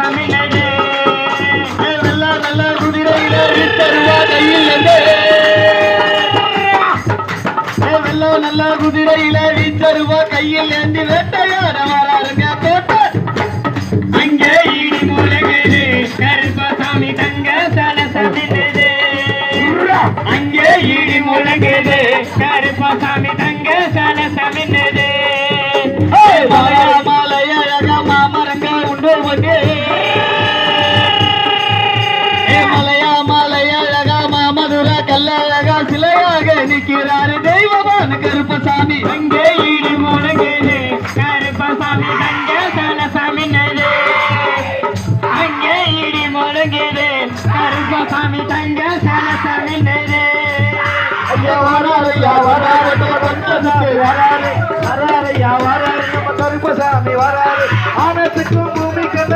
சலசமினது வெள்ள வெள்ள குதிரையில வீட்டருவா கையில் வெள்ள நல்ல குதிரையில வீட்டருவா கையில் ஏந்தி வேட்டையாட வராருங்க கோட்டை அங்கே ஈடி மூலகுது கருப்பசாமி தங்க சலசமினது அங்கே ஈடி மூலகுது கருப்பசாமி தங்க சலசமினது மாலைய மாமரங்க உண்டு ஒன்று மலையா மாலைய அழகா மாமதுர கல்லழகா சிலையாக நிற்கிறாரு தெய்வமான கருப்பசாமி அங்கே ஈடி மூலகுது கருப்பசாமி தங்க சலசமினது அங்கே ஈடி மூலகுது கருப்பசாமி தங்க சலசமினது வராரையா வராரு வராரையா வராரு நம்ம கருப்பசாமி வராரு ஆனத்துக்கும்